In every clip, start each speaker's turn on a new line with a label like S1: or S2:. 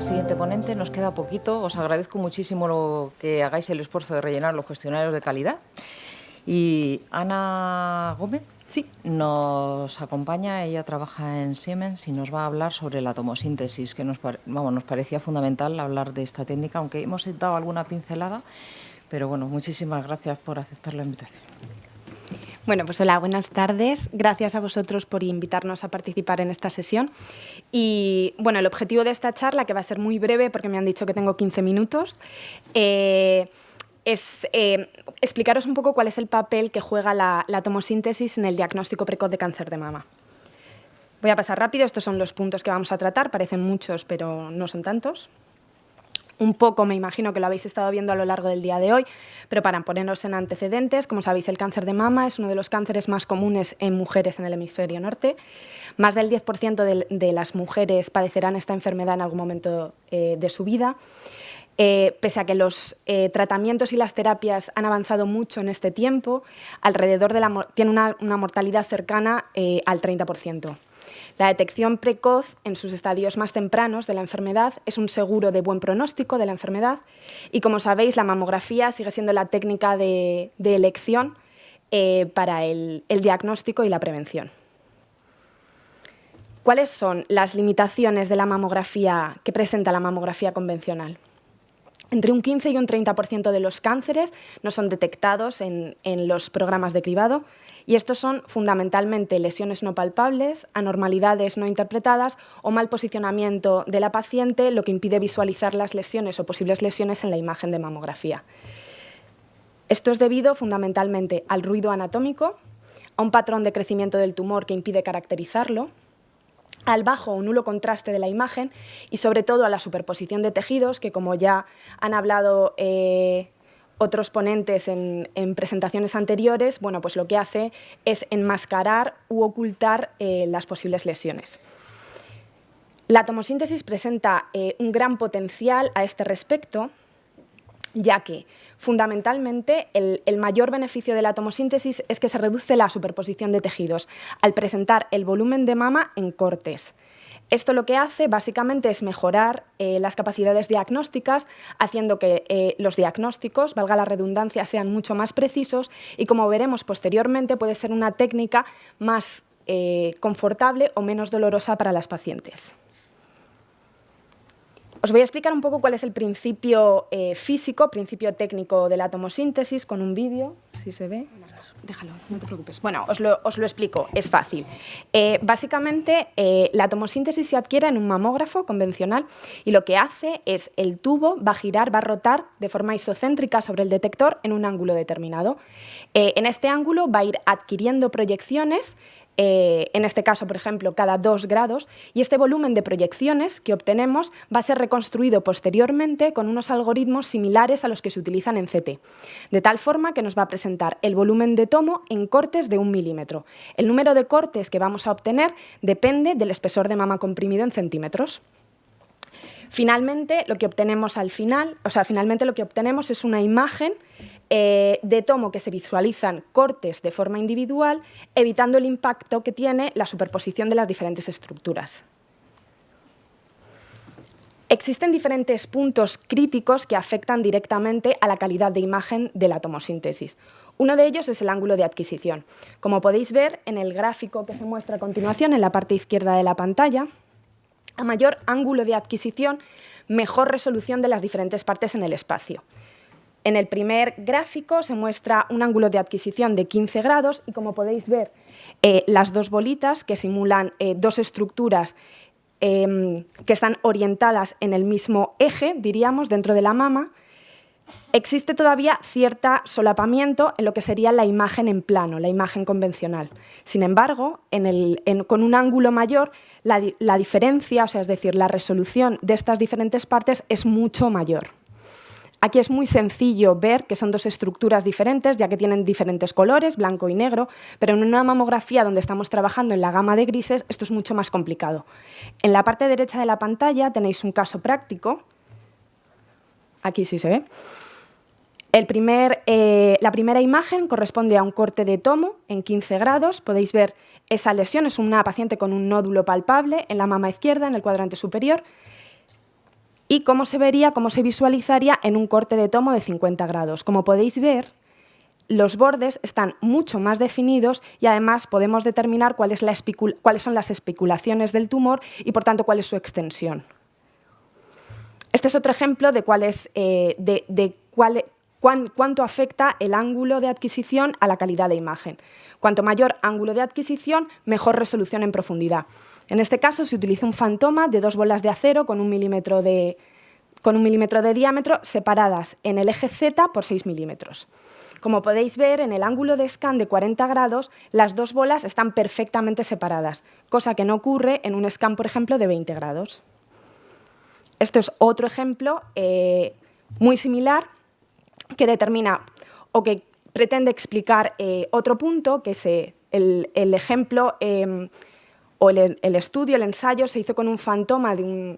S1: la siguiente ponente. Nos queda poquito. Os agradezco muchísimo que hagáis el esfuerzo de rellenar los cuestionarios de calidad. Y Ana Gómez, sí, nos acompaña. Ella trabaja en Siemens y nos va a hablar sobre la tomosíntesis, que nos parecía fundamental hablar de esta técnica, aunque hemos dado alguna pincelada. Pero bueno, muchísimas gracias por aceptar la invitación.
S2: Bueno, pues hola, buenas tardes. Gracias a vosotros por invitarnos a participar en esta sesión. Y bueno, el objetivo de esta charla, que va a ser muy breve porque me han dicho que tengo 15 minutos, es explicaros un poco cuál es el papel que juega la tomosíntesis en el diagnóstico precoz de cáncer de mama. Voy a pasar rápido, estos son los puntos que vamos a tratar, parecen muchos, pero no son tantos. Un poco, me imagino que lo habéis estado viendo a lo largo del día de hoy, pero para ponernos en antecedentes, como sabéis, el cáncer de mama es uno de los cánceres más comunes en mujeres en el hemisferio norte. Más del 10% de las mujeres padecerán esta enfermedad en algún momento de su vida. Pese a que los tratamientos y las terapias han avanzado mucho en este tiempo, tiene una mortalidad cercana al 30%. La detección precoz en sus estadios más tempranos de la enfermedad es un seguro de buen pronóstico de la enfermedad y, como sabéis, la mamografía sigue siendo la técnica de elección para el diagnóstico y la prevención. ¿Cuáles son las limitaciones de la mamografía que presenta la mamografía convencional? Entre un 15 y un 30% de los cánceres no son detectados en los programas de cribado, y estos son fundamentalmente lesiones no palpables, anormalidades no interpretadas o mal posicionamiento de la paciente, lo que impide visualizar las lesiones o posibles lesiones en la imagen de mamografía. Esto es debido fundamentalmente al ruido anatómico, a un patrón de crecimiento del tumor que impide caracterizarlo, al bajo o nulo contraste de la imagen y, sobre todo, a la superposición de tejidos, que, como ya han hablado otros ponentes en presentaciones anteriores, bueno, pues lo que hace es enmascarar u ocultar las posibles lesiones. La tomosíntesis presenta un gran potencial a este respecto, ya que, fundamentalmente, el mayor beneficio de la tomosíntesis es que se reduce la superposición de tejidos al presentar el volumen de mama en cortes. Esto lo que hace, básicamente, es mejorar las capacidades diagnósticas, haciendo que los diagnósticos, valga la redundancia, sean mucho más precisos y, como veremos posteriormente, puede ser una técnica más confortable o menos dolorosa para las pacientes. Os voy a explicar un poco cuál es el principio físico, principio técnico de la tomosíntesis, con un vídeo, si se ve. Déjalo, no te preocupes. Bueno, os lo explico, es fácil. Básicamente, la tomosíntesis se adquiere en un mamógrafo convencional y lo que hace es el tubo va a girar, va a rotar de forma isocéntrica sobre el detector en un ángulo determinado. En este ángulo va a ir adquiriendo proyecciones, en este caso, por ejemplo, cada 2 grados, y este volumen de proyecciones que obtenemos va a ser reconstruido posteriormente con unos algoritmos similares a los que se utilizan en CT, de tal forma que nos va a presentar el volumen de tomo en cortes de 1 milímetro. El número de cortes que vamos a obtener depende del espesor de mama comprimido en centímetros. Finalmente, lo que obtenemos es una imagen de tomo que se visualizan cortes de forma individual, evitando el impacto que tiene la superposición de las diferentes estructuras. Existen diferentes puntos críticos que afectan directamente a la calidad de imagen de la tomosíntesis. Uno de ellos es el ángulo de adquisición. Como podéis ver en el gráfico que se muestra a continuación en la parte izquierda de la pantalla, a mayor ángulo de adquisición, mejor resolución de las diferentes partes en el espacio. En el primer gráfico se muestra un ángulo de adquisición de 15 grados y, como podéis ver, las dos bolitas que simulan dos estructuras que están orientadas en el mismo eje, diríamos, dentro de la mama. Existe todavía cierto solapamiento en lo que sería la imagen en plano, la imagen convencional. Sin embargo, con un ángulo mayor, la diferencia, es decir, la resolución de estas diferentes partes es mucho mayor. Aquí es muy sencillo ver que son dos estructuras diferentes, ya que tienen diferentes colores, blanco y negro, pero en una mamografía donde estamos trabajando en la gama de grises, esto es mucho más complicado. En la parte derecha de la pantalla tenéis un caso práctico. Aquí sí se ve. La primera imagen corresponde a un corte de tomo en 15 grados. Podéis ver esa lesión, es una paciente con un nódulo palpable en la mama izquierda, en el cuadrante superior. y cómo se vería, cómo se visualizaría en un corte de tomo de 50 grados. Como podéis ver, los bordes están mucho más definidos y además podemos determinar cuáles son las especulaciones del tumor y, por tanto, cuál es su extensión. Este es otro ejemplo de cuánto afecta el ángulo de adquisición a la calidad de imagen. Cuanto mayor ángulo de adquisición, mejor resolución en profundidad. En este caso se utiliza un fantoma de 2 bolas de acero con 1 milímetro de diámetro separadas en el eje Z por 6 milímetros. Como podéis ver, en el ángulo de scan de 40 grados, las 2 bolas están perfectamente separadas, cosa que no ocurre en un scan, por ejemplo, de 20 grados. Esto es otro ejemplo muy similar que determina o que pretende explicar otro punto, que es el ejemplo o el estudio, el ensayo, se hizo con un fantoma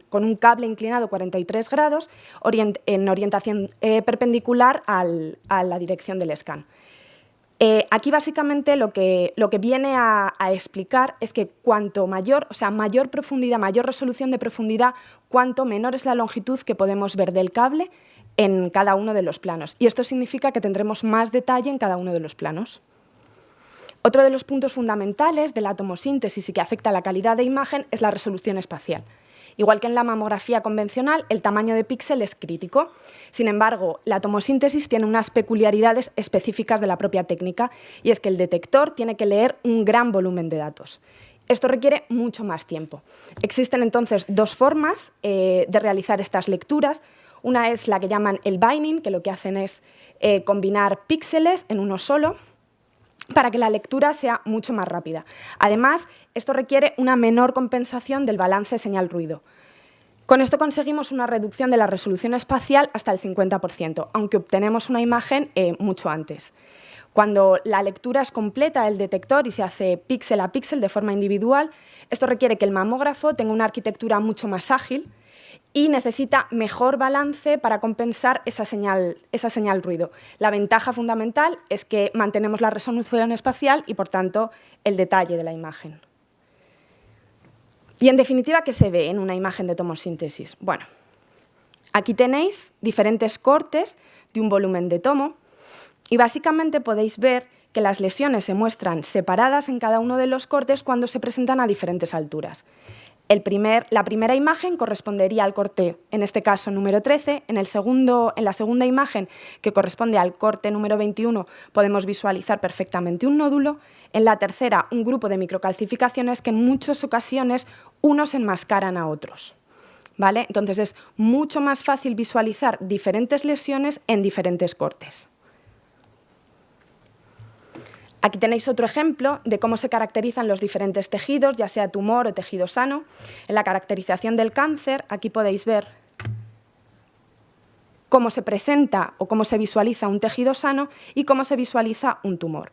S2: con un cable inclinado 43 grados en orientación perpendicular a la dirección del scan. Aquí básicamente lo que viene a explicar es que cuanto mayor profundidad, mayor resolución de profundidad, cuanto menor es la longitud que podemos ver del cable en cada uno de los planos. Y esto significa que tendremos más detalle en cada uno de los planos. Otro de los puntos fundamentales de la tomosíntesis y que afecta a la calidad de imagen es la resolución espacial. Igual que en la mamografía convencional, el tamaño de píxel es crítico. Sin embargo, la tomosíntesis tiene unas peculiaridades específicas de la propia técnica, y es que el detector tiene que leer un gran volumen de datos. Esto requiere mucho más tiempo. Existen entonces 2 formas de realizar estas lecturas. Una es la que llaman el binding, que lo que hacen es combinar píxeles en uno solo para que la lectura sea mucho más rápida. Además, esto requiere una menor compensación del balance señal-ruido. Con esto conseguimos una reducción de la resolución espacial hasta el 50%, aunque obtenemos una imagen mucho antes. Cuando la lectura es completa del detector y se hace píxel a píxel de forma individual, esto requiere que el mamógrafo tenga una arquitectura mucho más ágil y necesita mejor balance para compensar esa señal ruido. La ventaja fundamental es que mantenemos la resolución espacial y, por tanto, el detalle de la imagen. Y, en definitiva, ¿qué se ve en una imagen de tomosíntesis? Bueno, aquí tenéis diferentes cortes de un volumen de tomo y, básicamente, podéis ver que las lesiones se muestran separadas en cada uno de los cortes cuando se presentan a diferentes alturas. La primera imagen correspondería al corte, en este caso, número 13. En la segunda imagen, que corresponde al corte número 21, podemos visualizar perfectamente un nódulo. En la tercera, un grupo de microcalcificaciones que en muchas ocasiones unos enmascaran a otros. ¿Vale? Entonces, es mucho más fácil visualizar diferentes lesiones en diferentes cortes. Aquí tenéis otro ejemplo de cómo se caracterizan los diferentes tejidos, ya sea tumor o tejido sano. En la caracterización del cáncer, aquí podéis ver cómo se presenta o cómo se visualiza un tejido sano y cómo se visualiza un tumor.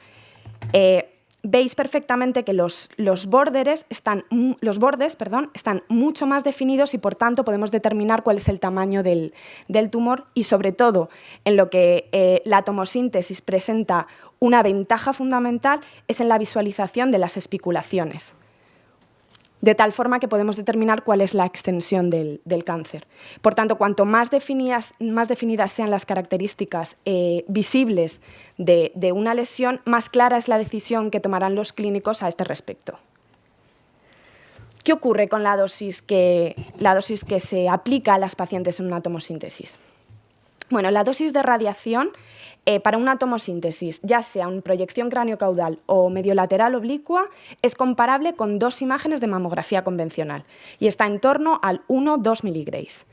S2: Veis perfectamente que los bordes están mucho más definidos y, por tanto, podemos determinar cuál es el tamaño del tumor y, sobre todo, en lo que la tomosíntesis presenta una ventaja fundamental es en la visualización de las especulaciones, de tal forma que podemos determinar cuál es la extensión del cáncer. Por tanto, cuanto más definidas sean las características visibles de una lesión, más clara es la decisión que tomarán los clínicos a este respecto. ¿Qué ocurre con la dosis que se aplica a las pacientes en una tomosíntesis? Bueno, la dosis de radiación para una tomosíntesis, ya sea en proyección craneocaudal o mediolateral oblicua, es comparable con 2 imágenes de mamografía convencional y está en torno al 1-2 miligrays.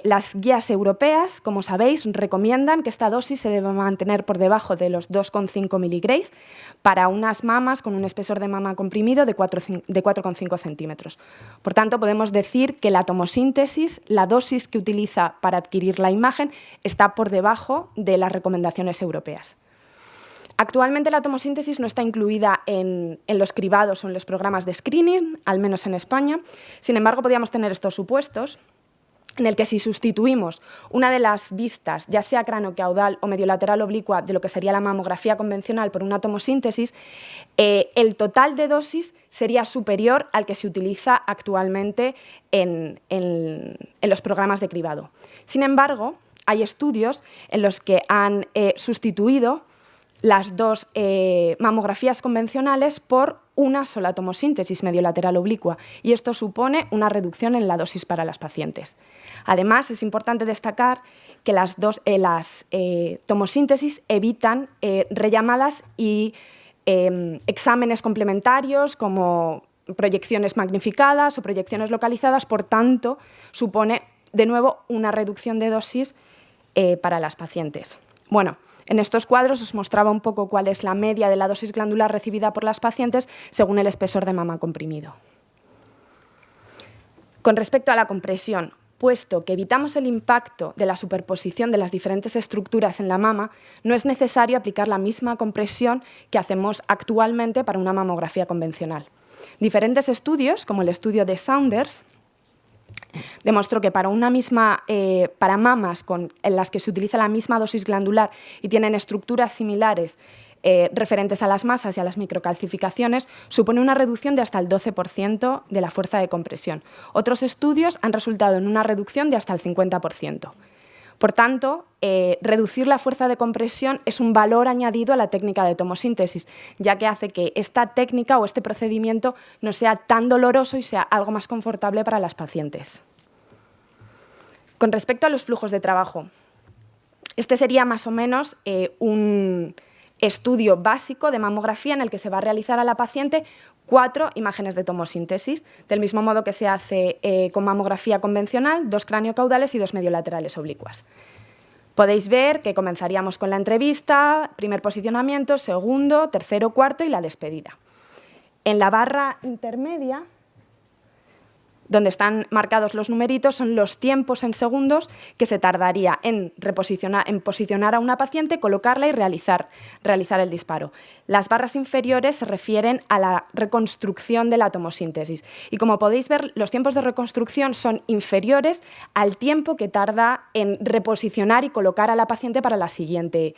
S2: Las guías europeas, como sabéis, recomiendan que esta dosis se debe mantener por debajo de los 2,5 miligrays para unas mamas con un espesor de mama comprimido de 4,5 centímetros. Por tanto, podemos decir que la tomosíntesis, la dosis que utiliza para adquirir la imagen, está por debajo de las recomendaciones europeas. Actualmente la tomosíntesis no está incluida en los cribados o en los programas de screening, al menos en España. Sin embargo, podríamos tener estos supuestos. en el que si sustituimos una de las vistas, ya sea craneocaudal o mediolateral oblicua, de lo que sería la mamografía convencional por una tomosíntesis, el total de dosis sería superior al que se utiliza actualmente en los programas de cribado. Sin embargo, hay estudios en los que han sustituido las dos mamografías convencionales por una sola tomosíntesis mediolateral oblicua, y esto supone una reducción en la dosis para las pacientes. Además, es importante destacar que las tomosíntesis evitan rellamadas y exámenes complementarios como proyecciones magnificadas o proyecciones localizadas, por tanto, supone de nuevo una reducción de dosis para las pacientes. Bueno, en estos cuadros os mostraba un poco cuál es la media de la dosis glandular recibida por las pacientes según el espesor de mama comprimido. Con respecto a la compresión, puesto que evitamos el impacto de la superposición de las diferentes estructuras en la mama, no es necesario aplicar la misma compresión que hacemos actualmente para una mamografía convencional. Diferentes estudios, como el estudio de Saunders, demostró que para mamas en las que se utiliza la misma dosis glandular y tienen estructuras similares referentes a las masas y a las microcalcificaciones, supone una reducción de hasta el 12% de la fuerza de compresión. Otros estudios han resultado en una reducción de hasta el 50%. Por tanto, reducir la fuerza de compresión es un valor añadido a la técnica de tomosíntesis, ya que hace que esta técnica o este procedimiento no sea tan doloroso y sea algo más confortable para las pacientes. Con respecto a los flujos de trabajo, este sería más o menos un estudio básico de mamografía en el que se va a realizar a la paciente 4 imágenes de tomosíntesis, del mismo modo que se hace con mamografía convencional, 2 craneocaudales y 2 mediolaterales oblicuas. Podéis ver que comenzaríamos con la entrevista, primer posicionamiento, segundo, tercero, cuarto y la despedida. En la barra intermedia, donde están marcados los numeritos, son los tiempos en segundos que se tardaría en posicionar a una paciente, colocarla y realizar el disparo. Las barras inferiores se refieren a la reconstrucción de la tomosíntesis. Y como podéis ver, los tiempos de reconstrucción son inferiores al tiempo que tarda en reposicionar y colocar a la paciente para la siguiente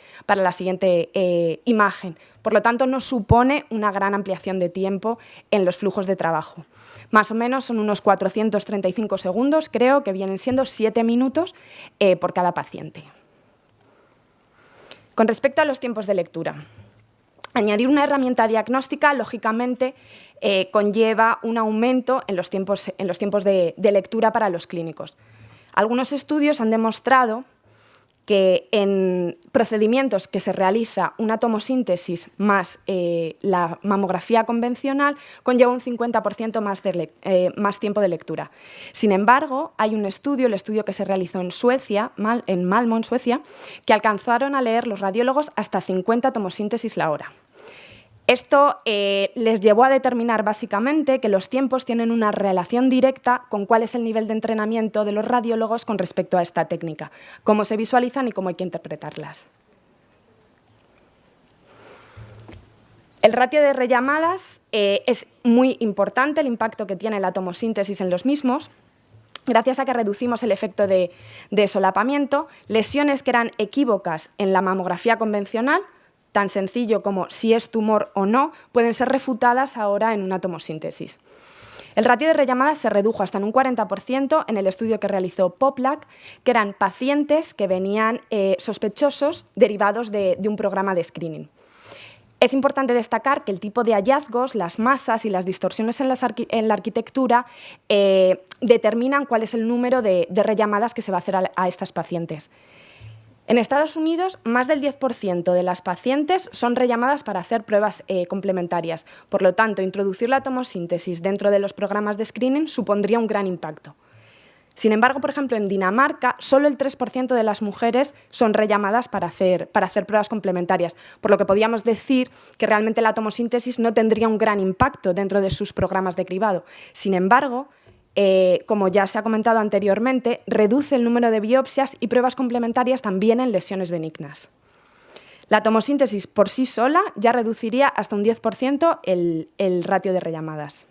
S2: imagen. Por lo tanto, no supone una gran ampliación de tiempo en los flujos de trabajo. Más o menos son unos 435 segundos, creo que vienen siendo 7 minutos por cada paciente. Con respecto a los tiempos de lectura, añadir una herramienta diagnóstica, lógicamente, conlleva un aumento en los tiempos de lectura para los clínicos. Algunos estudios han demostrado que en procedimientos que se realiza una tomosíntesis más la mamografía convencional conlleva un 50% más tiempo de lectura. Sin embargo, hay un estudio, el estudio que se realizó en Suecia, en Malmö, en Suecia, que alcanzaron a leer los radiólogos hasta 50 tomosíntesis la hora. Esto les llevó a determinar básicamente que los tiempos tienen una relación directa con cuál es el nivel de entrenamiento de los radiólogos con respecto a esta técnica, cómo se visualizan y cómo hay que interpretarlas. El ratio de rellamadas es muy importante, el impacto que tiene la tomosíntesis en los mismos, gracias a que reducimos el efecto de solapamiento. Lesiones que eran equívocas en la mamografía convencional, tan sencillo como si es tumor o no, pueden ser refutadas ahora en una tomosíntesis. El ratio de rellamadas se redujo hasta en un 40% en el estudio que realizó Poplak, que eran pacientes que venían sospechosos derivados de un programa de screening. Es importante destacar que el tipo de hallazgos, las masas y las distorsiones en la arquitectura determinan cuál es el número de rellamadas que se va a hacer a estas pacientes. En Estados Unidos, más del 10% de las pacientes son rellamadas para hacer pruebas complementarias. Por lo tanto, introducir la tomosíntesis dentro de los programas de screening supondría un gran impacto. Sin embargo, por ejemplo, en Dinamarca, solo el 3% de las mujeres son rellamadas para hacer pruebas complementarias, por lo que podríamos decir que realmente la tomosíntesis no tendría un gran impacto dentro de sus programas de cribado. Sin embargo, como ya se ha comentado anteriormente, reduce el número de biopsias y pruebas complementarias también en lesiones benignas. La tomosíntesis por sí sola ya reduciría hasta un 10% el ratio de rellamadas.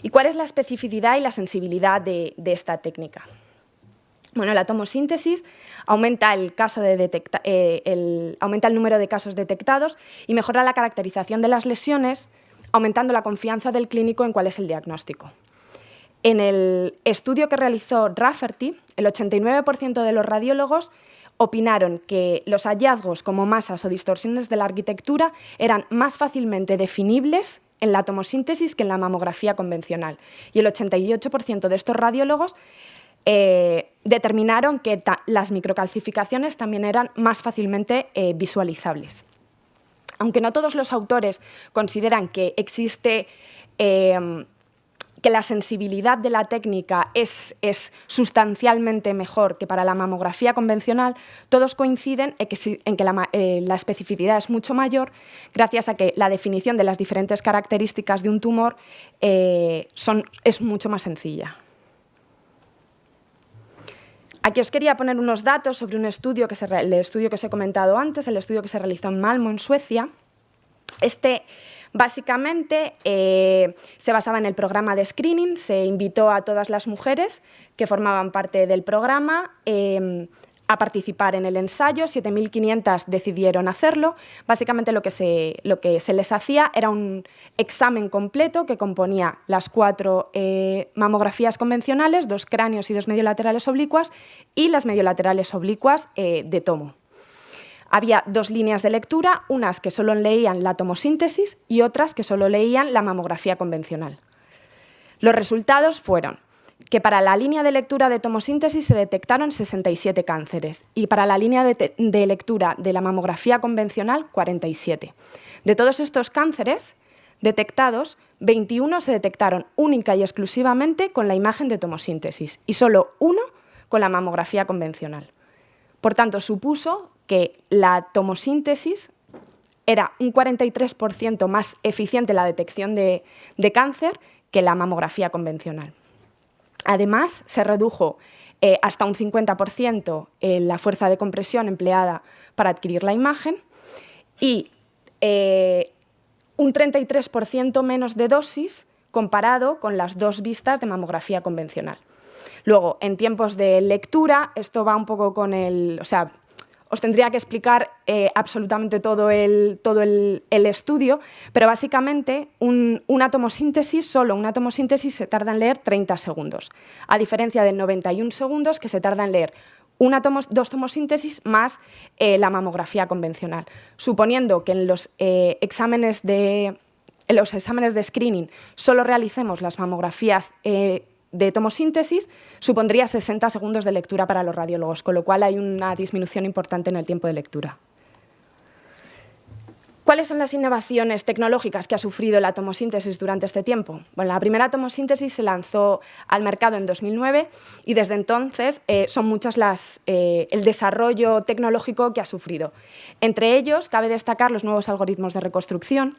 S2: ¿Y cuál es la especificidad y la sensibilidad de esta técnica? Bueno, la tomosíntesis aumenta el número de casos detectados y mejora la caracterización de las lesiones, aumentando la confianza del clínico en cuál es el diagnóstico. En el estudio que realizó Rafferty, el 89% de los radiólogos opinaron que los hallazgos como masas o distorsiones de la arquitectura eran más fácilmente definibles en la tomosíntesis que en la mamografía convencional. Y el 88% de estos radiólogos determinaron que las microcalcificaciones también eran más fácilmente visualizables. Aunque no todos los autores consideran que existe que la sensibilidad de la técnica es sustancialmente mejor que para la mamografía convencional, todos coinciden en que la especificidad es mucho mayor gracias a que la definición de las diferentes características de un tumor es mucho más sencilla. Aquí os quería poner unos datos sobre un estudio el estudio que os he comentado antes, el estudio que se realizó en Malmö, en Suecia. Básicamente se basaba en el programa de screening, se invitó a todas las mujeres que formaban parte del programa a participar en el ensayo, 7.500 decidieron hacerlo. Básicamente lo que se les hacía era un examen completo que componía las 4 mamografías convencionales, 2 cráneos y 2 mediolaterales oblicuas, y las mediolaterales oblicuas de tomo. Había 2 líneas de lectura, unas que solo leían la tomosíntesis y otras que solo leían la mamografía convencional. Los resultados fueron que para la línea de lectura de tomosíntesis se detectaron 67 cánceres y para la línea de lectura de la mamografía convencional 47. De todos estos cánceres detectados, 21 se detectaron única y exclusivamente con la imagen de tomosíntesis y solo 1 con la mamografía convencional. Por tanto, supuso que la tomosíntesis era un 43% más eficiente en la detección de cáncer que la mamografía convencional. Además, se redujo hasta un 50% la fuerza de compresión empleada para adquirir la imagen y un 33% menos de dosis comparado con las 2 vistas de mamografía convencional. Luego, en tiempos de lectura, esto va un poco con os tendría que explicar absolutamente todo el estudio, pero básicamente una tomosíntesis, solo una tomosíntesis se tarda en leer 30 segundos, a diferencia de 91 segundos que se tarda en leer 2 tomosíntesis más la mamografía convencional. Suponiendo que en los exámenes de screening solo realicemos las mamografías de tomosíntesis, supondría 60 segundos de lectura para los radiólogos, con lo cual hay una disminución importante en el tiempo de lectura. ¿Cuáles son las innovaciones tecnológicas que ha sufrido la tomosíntesis durante este tiempo? Bueno, la primera tomosíntesis se lanzó al mercado en 2009 y desde entonces son muchas el desarrollo tecnológico que ha sufrido. Entre ellos, cabe destacar los nuevos algoritmos de reconstrucción.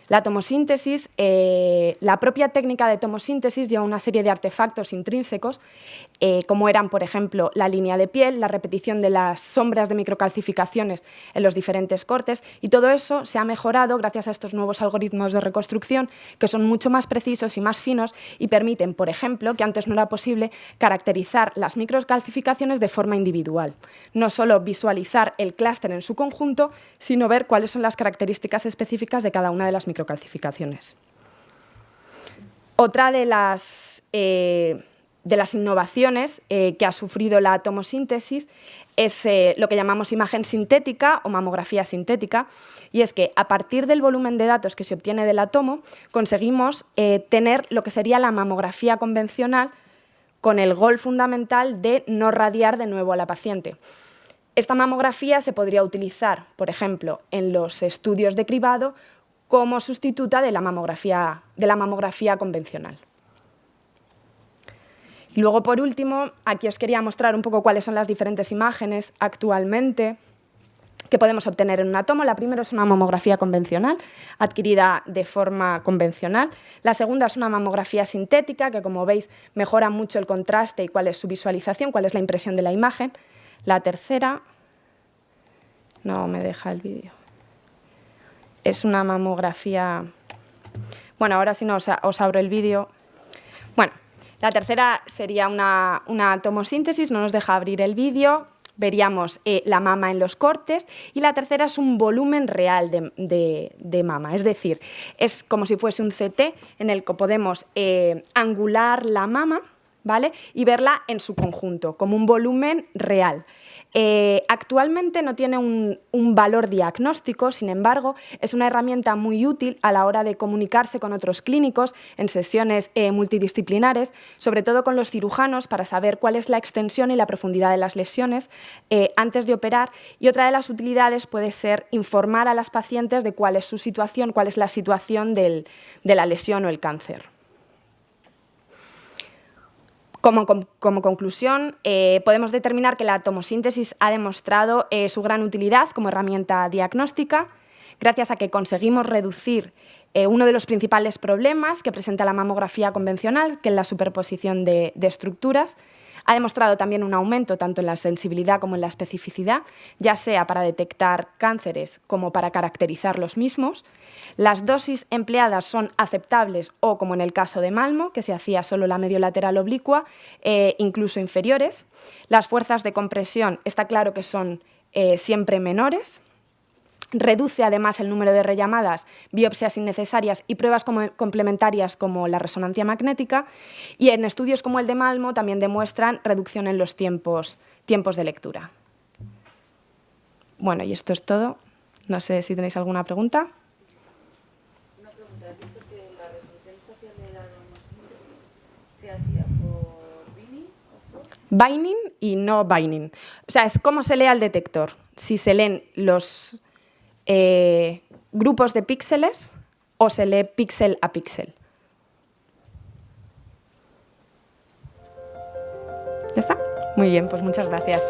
S2: La tomosíntesis, la propia técnica de tomosíntesis lleva una serie de artefactos intrínsecos, como eran, por ejemplo, la línea de piel, la repetición de las sombras de microcalcificaciones en los diferentes cortes, y todo eso se ha mejorado gracias a estos nuevos algoritmos de reconstrucción que son mucho más precisos y más finos y permiten, por ejemplo, que antes no era posible, caracterizar las microcalcificaciones de forma individual. No solo visualizar el clúster en su conjunto, sino ver cuáles son las características específicas de cada una de las microcalcificaciones. Otra de las innovaciones que ha sufrido la tomosíntesis es lo que llamamos imagen sintética o mamografía sintética, y es que a partir del volumen de datos que se obtiene de la tomo conseguimos tener lo que sería la mamografía convencional con el gol fundamental de no radiar de nuevo a la paciente. Esta mamografía se podría utilizar, por ejemplo, en los estudios de cribado como sustituta de la mamografía convencional. Y luego, por último, aquí os quería mostrar un poco cuáles son las diferentes imágenes actualmente que podemos obtener en una tomo. La primera es una mamografía convencional, adquirida de forma convencional. La segunda es una mamografía sintética, que, como veis, mejora mucho el contraste y cuál es su visualización, cuál es la impresión de la imagen. La tercera, no me deja el vídeo, es una mamografía... Bueno, ahora si no os abro el vídeo Bueno, la tercera sería una tomosíntesis, no nos deja abrir el vídeo. Veríamos la mama en los cortes, y la tercera es un volumen real de mama, es decir, es como si fuese un CT en el que podemos angular la mama, ¿vale?, y verla en su conjunto, como un volumen real. Actualmente no tiene un valor diagnóstico, sin embargo, es una herramienta muy útil a la hora de comunicarse con otros clínicos en sesiones multidisciplinares, sobre todo con los cirujanos, para saber cuál es la extensión y la profundidad de las lesiones antes de operar. Y otra de las utilidades puede ser informar a las pacientes de cuál es su situación, cuál es la situación de la lesión o el cáncer. Como conclusión, podemos determinar que la tomosíntesis ha demostrado su gran utilidad como herramienta diagnóstica, gracias a que conseguimos reducir uno de los principales problemas que presenta la mamografía convencional, que es la superposición de estructuras. Ha demostrado también un aumento tanto en la sensibilidad como en la especificidad, ya sea para detectar cánceres como para caracterizar los mismos. Las dosis empleadas son aceptables o, como en el caso de Malmo, que se hacía solo la mediolateral oblicua, incluso inferiores. Las fuerzas de compresión está claro que son siempre menores. Reduce además el número de rellamadas, biopsias innecesarias y pruebas complementarias como la resonancia magnética, y en estudios como el de Malmo también demuestran reducción en los tiempos de lectura. Bueno, y esto es todo. No sé si tenéis alguna pregunta.
S3: Una pregunta. Has dicho que la resolución espacial de la tomosíntesis se hacía por binning o por...
S2: Binding y no binding. O sea, es cómo se lee al detector. Si se leen los grupos de píxeles o se lee píxel a píxel. ¿Ya está? Muy bien, pues muchas gracias.